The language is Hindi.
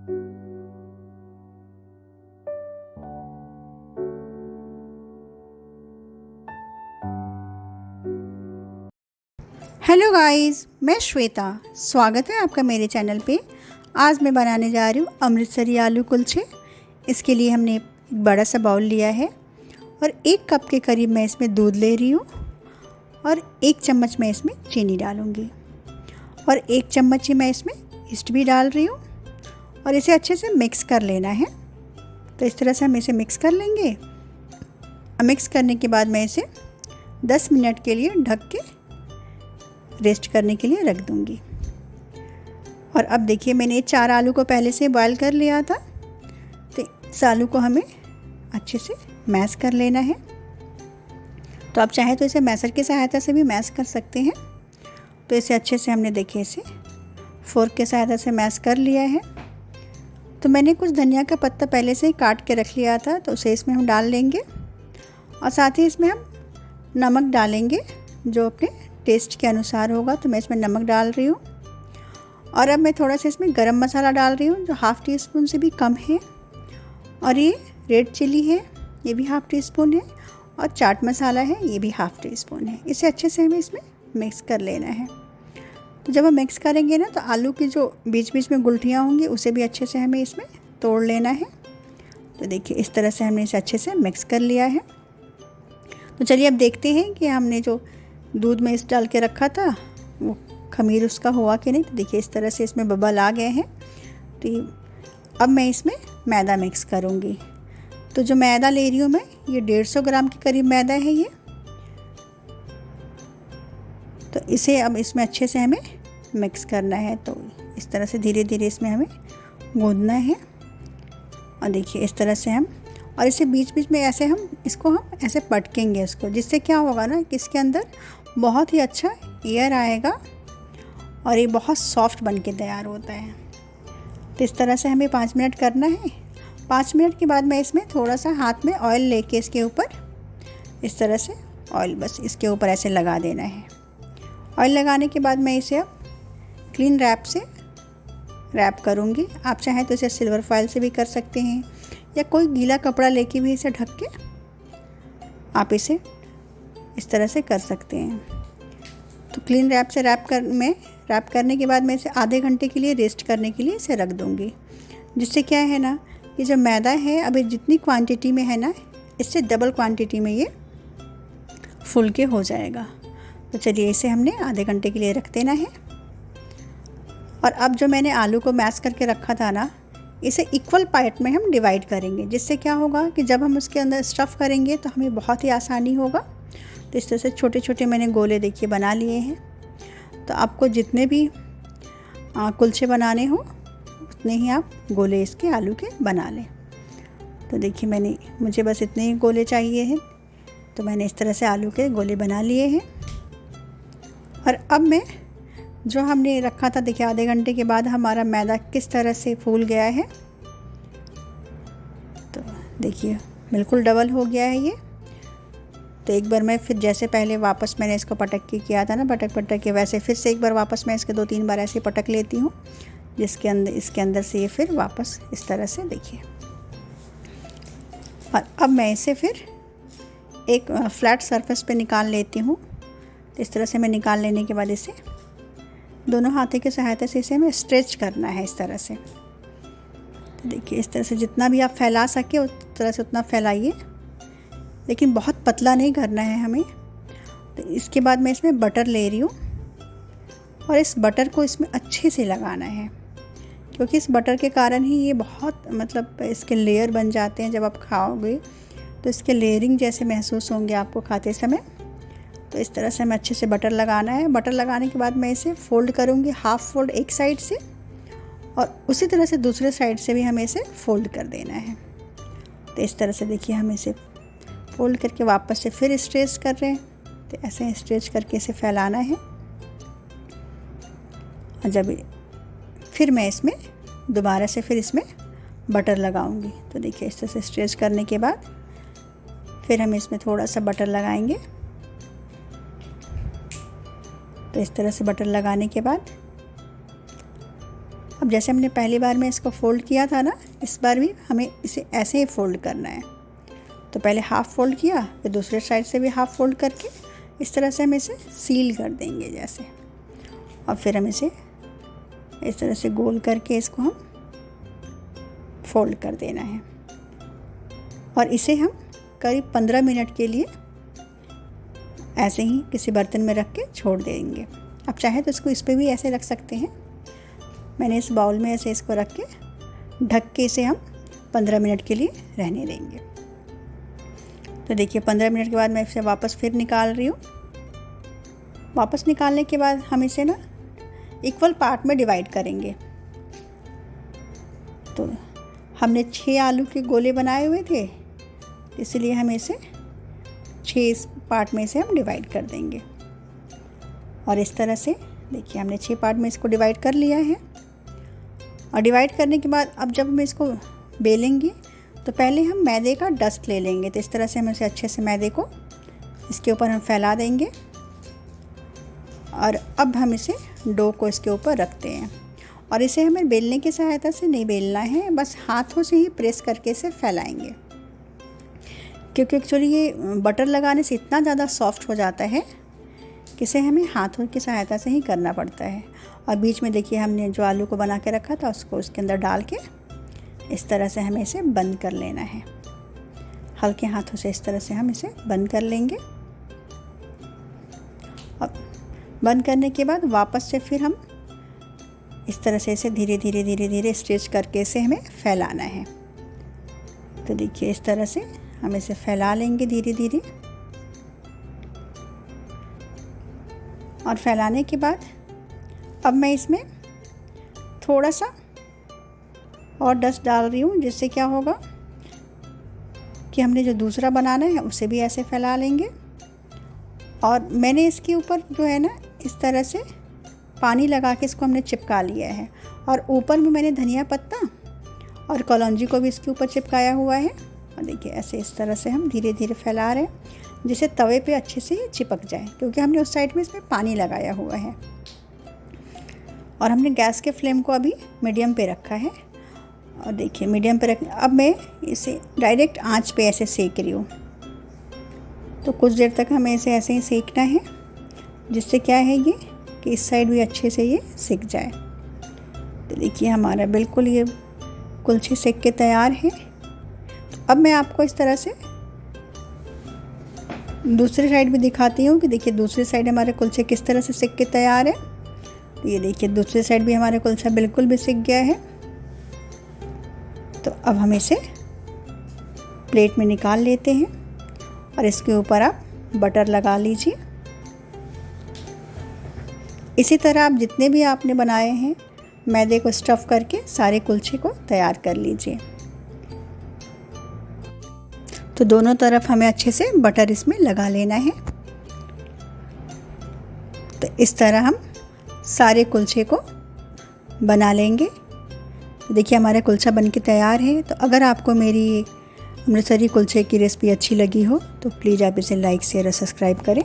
हेलो गाइस, मैं श्वेता। स्वागत है आपका मेरे चैनल पे। आज मैं बनाने जा रही हूँ अमृतसरी आलू कुलचे। इसके लिए हमने एक बड़ा सा बाउल लिया है और 1 कप के करीब मैं इसमें दूध ले रही हूँ और 1 चम्मच मैं इसमें चीनी डालूँगी और 1 चम्मच ही मैं इसमें ईस्ट भी डाल रही हूँ और इसे अच्छे से मिक्स कर लेना है। तो इस तरह से हम इसे मिक्स कर लेंगे। मिक्स करने के बाद मैं इसे 10 मिनट के लिए ढक के रेस्ट करने के लिए रख दूंगी। और अब देखिए, मैंने 4 आलू को पहले से बॉयल कर लिया था, तो इस आलू को हमें अच्छे से मैश कर लेना है। तो आप चाहे तो इसे मैशर की सहायता से भी मैश कर सकते हैं। तो इसे अच्छे से हमने देखिए इसे फोर्क की सहायता से मैश कर लिया है। तो मैंने कुछ धनिया का पत्ता पहले से ही काट के रख लिया था, तो उसे इसमें हम डाल लेंगे और साथ ही इसमें हम नमक डालेंगे जो अपने टेस्ट के अनुसार होगा। तो मैं इसमें नमक डाल रही हूँ और अब मैं थोड़ा सा इसमें गरम मसाला डाल रही हूँ जो ½ टीस्पून से भी कम है। और ये रेड चिली है, ये भी ½ टीस्पून है और चाट मसाला है, ये भी ½ टीस्पून है। इसे अच्छे से हमें इसमें मिक्स कर लेना है। तो जब हम मिक्स करेंगे ना, तो आलू की जो बीच बीच में गुठलियाँ होंगी उसे भी अच्छे से हमें इसमें तोड़ लेना है। तो देखिए, इस तरह से हमने इसे अच्छे से मिक्स कर लिया है। तो चलिए अब देखते हैं कि हमने जो दूध में इस डाल के रखा था वो खमीर उसका हुआ कि नहीं। तो देखिए, इस तरह से इसमें बबल आ गए हैं। तो अब मैं इसमें मैदा मिक्स करूँगी। तो जो मैदा ले रही हूँ मैं, ये 150 ग्राम के करीब मैदा है ये। तो इसे अब इसमें अच्छे से हमें मिक्स करना है। तो इस तरह से धीरे धीरे इसमें हमें गूंदना है। और देखिए, इस तरह से हम, और इसे बीच बीच में ऐसे हम ऐसे पटकेंगे इसको, जिससे क्या होगा ना कि इसके अंदर बहुत ही अच्छा एयर आएगा और ये बहुत सॉफ्ट बन के तैयार होता है। तो इस तरह से हमें 5 मिनट करना है। 5 मिनट के बाद मैं इसमें थोड़ा सा हाथ में ऑयल लेके इसके ऊपर इस तरह से ऑयल बस इसके ऊपर ऐसे लगा देना है। ऑयल लगाने के बाद मैं इसे अब क्लीन रैप से रैप करूँगी। आप चाहें तो इसे सिल्वर फॉयल से भी कर सकते हैं या कोई गीला कपड़ा लेके भी इसे ढक के आप इसे इस तरह से कर सकते हैं। तो क्लीन रैप से रैप करने के बाद मैं इसे आधे घंटे के लिए रेस्ट करने के लिए इसे रख दूँगी। जिससे क्या है ना, ये जो मैदा है अभी जितनी क्वांटिटी में है ना, इससे डबल क्वांटिटी में ये फुल के हो जाएगा। तो चलिए, इसे हमने आधे घंटे के लिए रख देना है। और अब जो मैंने आलू को मैश करके रखा था ना, इसे इक्वल पार्ट में हम डिवाइड करेंगे। जिससे क्या होगा कि जब हम उसके अंदर स्टफ़ करेंगे तो हमें बहुत ही आसानी होगा। तो इस तरह से छोटे छोटे मैंने गोले देखिए बना लिए हैं। तो आपको जितने भी कुलचे बनाने हो उतने ही आप गोले इसके आलू के बना लें। तो देखिए, मुझे बस इतने ही गोले चाहिए हैं। तो मैंने इस तरह से आलू के गोले बना लिए हैं। और अब मैं जो हमने रखा था, देखिए आधे घंटे के बाद हमारा मैदा किस तरह से फूल गया है। तो देखिए, बिल्कुल डबल हो गया है ये। तो एक बार मैं फिर जैसे पहले वापस मैंने इसको पटक के किया था ना, पटक के, वैसे फिर से एक बार वापस मैं इसके 2-3 बार ऐसे पटक लेती हूँ, इसके अंदर से ये फिर वापस इस तरह से देखिए। और अब मैं इसे फिर एक फ्लैट सरफेस पे निकाल लेती हूँ। इस तरह से मैं निकाल लेने के बाद इसे दोनों हाथों की सहायता से इसे हमें स्ट्रेच करना है इस तरह से। तो देखिए, इस तरह से जितना भी आप फैला सके उस तरह से उतना फैलाइए, लेकिन बहुत पतला नहीं करना है हमें। तो इसके बाद मैं इसमें बटर ले रही हूँ और इस बटर को इसमें अच्छे से लगाना है, क्योंकि इस बटर के कारण ही ये बहुत इसके लेयर बन जाते हैं। जब आप खाओगे तो इसके लेयरिंग जैसे महसूस होंगे आपको खाते समय। तो इस तरह से हमें अच्छे से बटर लगाना है। बटर लगाने के बाद मैं इसे फ़ोल्ड करूँगी, हाफ़ फोल्ड एक साइड से, और उसी तरह से दूसरे साइड से भी हमें इसे फ़ोल्ड कर देना है। तो इस तरह से देखिए, हम इसे फ़ोल्ड करके वापस से फिर स्ट्रेच कर रहे हैं। तो ऐसे स्ट्रेच करके इसे फैलाना है। और जब फिर मैं इसमें दोबारा से फिर इसमें बटर लगाऊंगी। तो देखिए, इस तरह से स्ट्रेच करने के बाद फिर हम इसमें थोड़ा सा बटर लगाएंगे। तो इस तरह से बटर लगाने के बाद अब जैसे हमने पहली बार में इसको फ़ोल्ड किया था ना, इस बार भी हमें इसे ऐसे ही फ़ोल्ड करना है। तो पहले हाफ़ फ़ोल्ड किया, फिर दूसरे साइड से भी हाफ़ फ़ोल्ड करके इस तरह से हम इसे सील कर देंगे जैसे। और फिर हम इसे इस तरह से गोल करके इसको हम फ़ोल्ड कर देना है और इसे हम करीब 15 मिनट के लिए ऐसे ही किसी बर्तन में रख के छोड़ देंगे। आप चाहे तो इसको इस पे भी ऐसे रख सकते हैं। मैंने इस बाउल में ऐसे इसको रख के ढक के इसे हम 15 मिनट के लिए रहने देंगे। तो देखिए 15 मिनट के बाद मैं इसे वापस फिर निकाल रही हूँ। वापस निकालने के बाद हम इसे ना इक्वल पार्ट में डिवाइड करेंगे। तो हमने 6 आलू के गोले बनाए हुए थे, इसलिए हम इसे 6 पार्ट में इसे हम डिवाइड कर देंगे। और इस तरह से देखिए हमने 6 पार्ट में इसको डिवाइड कर लिया है। और डिवाइड करने के बाद अब जब हम इसको बेलेंगे तो पहले हम मैदे का डस्ट ले लेंगे। तो इस तरह से हम इसे अच्छे से मैदे को इसके ऊपर हम फैला देंगे। और अब हम इसे डो को इसके ऊपर रखते हैं और इसे हमें बेलने की सहायता से नहीं बेलना है, बस हाथों से ही प्रेस करके इसे फैलाएंगे, क्योंकि एक्चुअली ये बटर लगाने से इतना ज़्यादा सॉफ्ट हो जाता है कि इसे हमें हाथों की सहायता से ही करना पड़ता है। और बीच में देखिए हमने जो आलू को बना के रखा था उसको उसके अंदर डाल के इस तरह से हमें इसे बंद कर लेना है। हल्के हाथों से इस तरह से हम इसे बंद कर लेंगे। और बंद करने के बाद वापस से फिर हम इस तरह से इसे धीरे धीरे धीरे धीरे स्ट्रेच करके इसे हमें फैलाना है। तो देखिए इस तरह से हम इसे फैला लेंगे धीरे धीरे। और फैलाने के बाद अब मैं इसमें थोड़ा सा और डस्ट डाल रही हूँ, जिससे क्या होगा कि हमने जो दूसरा बनाना है उसे भी ऐसे फैला लेंगे। और मैंने इसके ऊपर जो है ना इस तरह से पानी लगा के इसको हमने चिपका लिया है। और ऊपर भी मैंने धनिया पत्ता और कलौंजी को भी इसके ऊपर चिपकाया हुआ है। और देखिए ऐसे इस तरह से हम धीरे धीरे फैला रहे हैं जिससे तवे पे अच्छे से ये चिपक जाए, क्योंकि हमने उस साइड में इसमें पानी लगाया हुआ है। और हमने गैस के फ्लेम को अभी मीडियम पे रखा है। और देखिए मीडियम पे रख, अब मैं इसे डायरेक्ट आंच पे ऐसे सेक रही हूँ। तो कुछ देर तक हमें इसे ऐसे ही सेकना है, जिससे क्या है ये कि इस साइड भी अच्छे से ये सिक जाए। तो देखिए हमारा बिल्कुल ये कुलचे सेक के तैयार है। तो अब मैं आपको इस तरह से दूसरी साइड भी दिखाती हूँ कि देखिए दूसरी साइड हमारे कुलचे किस तरह से सिक के तैयार है। तो ये देखिए दूसरी साइड भी हमारे कुलचा बिल्कुल भी सिक गया है। तो अब हम इसे प्लेट में निकाल लेते हैं और इसके ऊपर आप बटर लगा लीजिए। इसी तरह आप जितने भी आपने बनाए हैं मैदे को स्टफ़ करके सारे कुलचे को तैयार कर लीजिए। तो दोनों तरफ हमें अच्छे से बटर इसमें लगा लेना है। तो इस तरह हम सारे कुलचे को बना लेंगे। देखिए हमारा कुलचा बनके तैयार है। तो अगर आपको मेरी अमृतसरी कुलचे की रेसिपी अच्छी लगी हो तो प्लीज़ आप इसे लाइक शेयर और सब्सक्राइब करें।